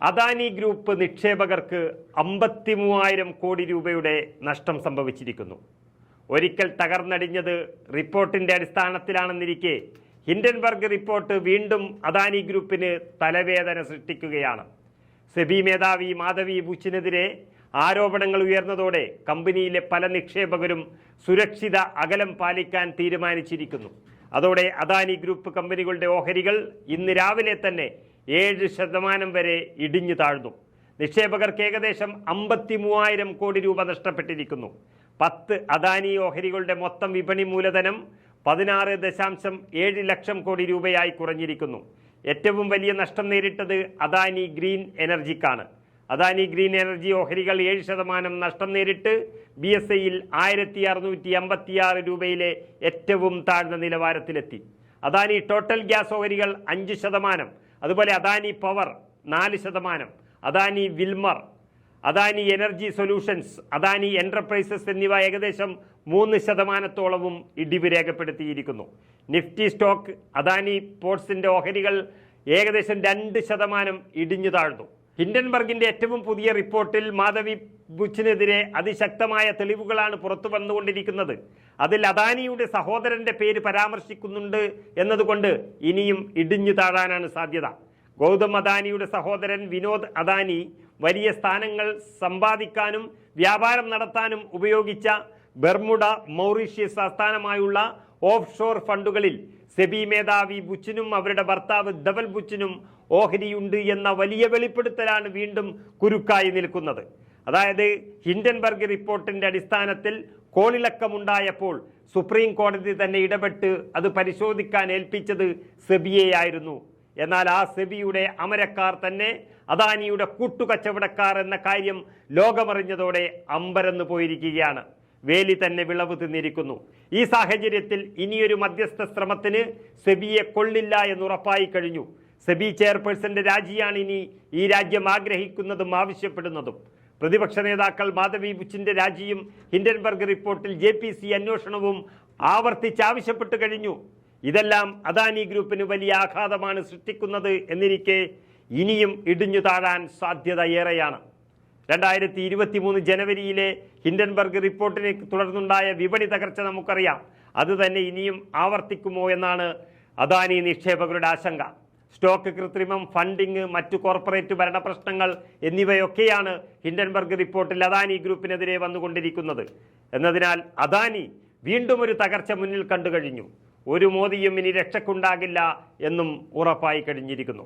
Adani group നിക്ഷേപകർക്ക് 53,000 കോടി രൂപയുടെ നഷ്ടം സംഭവിച്ചിരിക്കുന്നു. ഒരിക്കൽ തകർന്നടിഞ്ഞത് റിപ്പോർട്ടിന്റെ അടിസ്ഥാനത്തിലാണെന്നിരിക്കെ ഹിൻഡൻബർഗ് റിപ്പോർട്ട് വീണ്ടും അദാനി ഗ്രൂപ്പിന് തലവേദന സൃഷ്ടിക്കുകയാണ്. സെബി മേധാവി മാധവി ബുച്ചിനെതിരെ ആരോപണങ്ങൾ ഉയർന്നതോടെ കമ്പനിയിലെ പല നിക്ഷേപകരും സുരക്ഷിത അകലം പാലിക്കാൻ തീരുമാനിച്ചിരിക്കുന്നു. അതോടെ അദാനി ഗ്രൂപ്പ് കമ്പനികളുടെ ഓഹരികൾ ഇന്ന് രാവിലെ തന്നെ 7% വരെ ഇടിഞ്ഞു താഴ്ന്നു. നിക്ഷേപകർക്ക് ഏകദേശം 53,000 കോടി രൂപ നഷ്ടപ്പെട്ടിരിക്കുന്നു. 10 അദാനി ഓഹരികളുടെ മൊത്തം വിപണി മൂലധനം 16.7 ലക്ഷം കോടി രൂപയായി കുറഞ്ഞിരിക്കുന്നു. ഏറ്റവും വലിയ നഷ്ടം നേരിട്ടത് അദാനി ഗ്രീൻ എനർജിക്കാണ്. അദാനി ഗ്രീൻ എനർജി ഓഹരികൾ 7% നഷ്ടം നേരിട്ട് BSEയിൽ 1656 രൂപയിലെ ഏറ്റവും താഴ്ന്ന നിലവാരത്തിലെത്തി. അദാനി ടോട്ടൽ ഗ്യാസ് ഓഹരികൾ 5%, അതുപോലെ Adani power 4%, Adani Wilmar, Adani energy solutions, Adani enterprises എന്നിവ ഏകദേശം 3%-ഓളവും ഇടിവ് രേഖപ്പെടുത്തിയിരിക്കുന്നു. നിഫ്റ്റി സ്റ്റോക്ക് അദാനി പോർട്സിന്റെ ഓഹരികൾ ഏകദേശം 2% ഇടിഞ്ഞു താഴ്ന്നു. ഹിൻഡൻബർഗിന്റെ ഏറ്റവും പുതിയ റിപ്പോർട്ടിൽ മാധവി ബുച്ചിനെതിരെ അതിശക്തമായ തെളിവുകളാണ് പുറത്തു വന്നുകൊണ്ടിരിക്കുന്നത്. അതിൽ അദാനിയുടെ സഹോദരന്റെ പേര് പരാമർശിക്കുന്നുണ്ട് എന്നതുകൊണ്ട് ഇനിയും ഇടിഞ്ഞു താഴാനാണ് സാധ്യത. ഗൗതം അദാനിയുടെ സഹോദരൻ വിനോദ് അദാനി വലിയ സ്ഥാനങ്ങൾ സമ്പാദിക്കാനും വ്യാപാരം നടത്താനും ഉപയോഗിച്ച ബെർമുഡ, മൗറീഷ്യസ് ആസ്ഥാനമായുള്ള ഓഫ് ഷോർ ഫണ്ടുകളിൽ സെബി മേധാവി ബുച്ചിനും അവരുടെ ഭർത്താവ് ധവൽ ബുച്ചിനും ഓഹരിയുണ്ട് എന്ന വലിയ വെളിപ്പെടുത്തലാണ് വീണ്ടും കുരുക്കായി നിൽക്കുന്നത്. അതായത് ഹിൻഡൻബർഗ് റിപ്പോർട്ടിന്റെ അടിസ്ഥാനത്തിൽ കോളിളക്കമുണ്ടായപ്പോൾ സുപ്രീം കോടതി തന്നെ ഇടപെട്ട് അത് പരിശോധിക്കാൻ ഏൽപ്പിച്ചത് സെബിയെയായിരുന്നു. എന്നാൽ ആ സെബിയുടെ അമരക്കാർ തന്നെ അദാനിയുടെ കൂട്ടുകച്ചവടക്കാർ എന്ന കാര്യം ലോകമറിഞ്ഞതോടെ അമ്പരന്ന് പോയിരിക്കുകയാണ്. വേലി തന്നെ വിളവ് തിന്നിരിക്കുന്നു. ഈ സാഹചര്യത്തിൽ ഇനിയൊരു മധ്യസ്ഥ ശ്രമത്തിന് സെബിയെ കൊള്ളില്ല എന്നുറപ്പായി കഴിഞ്ഞു. സെബി ചെയർപേഴ്സന്റെ രാജിയാണ് ഇനി ഈ രാജ്യം ആഗ്രഹിക്കുന്നതും ആവശ്യപ്പെടുന്നതും. പ്രതിപക്ഷ നേതാക്കൾ മാധവി ബുച്ചിന്റെ രാജിയും ഹിൻഡൻബർഗ് റിപ്പോർട്ടിൽ JPC അന്വേഷണവും ആവർത്തിച്ചാവശ്യപ്പെട്ടു കഴിഞ്ഞു. ഇതെല്ലാം അദാനി ഗ്രൂപ്പിന് വലിയ ആഘാതമാണ് സൃഷ്ടിക്കുന്നത് എന്നിരിക്കെ ഇനിയും ഇടിഞ്ഞു താഴാൻ സാധ്യത ഏറെയാണ്. 2023 ജനുവരിയിലെ ഹിൻഡൻബർഗ് റിപ്പോർട്ടിനെ തുടർന്നുണ്ടായ വിപണി തകർച്ച നമുക്കറിയാം. അത് തന്നെ ഇനിയും ആവർത്തിക്കുമോ എന്നാണ് അദാനി നിക്ഷേപകരുടെ ആശങ്ക. സ്റ്റോക്ക് കൃത്രിമം, ഫണ്ടിങ്, മറ്റു കോർപ്പറേറ്റ് ഭരണ പ്രശ്നങ്ങൾ എന്നിവയൊക്കെയാണ് ഹിൻഡൻബർഗ് റിപ്പോർട്ടിൽ അദാനി ഗ്രൂപ്പിനെതിരെ വന്നുകൊണ്ടിരിക്കുന്നത്. എന്നതിനാൽ അദാനി വീണ്ടും ഒരു തകർച്ച മുന്നിൽ കണ്ടു കഴിഞ്ഞു. ഒരു മോദിയും ഇനി രക്ഷക്കുണ്ടാകില്ല എന്നും ഉറപ്പായി കഴിഞ്ഞിരിക്കുന്നു.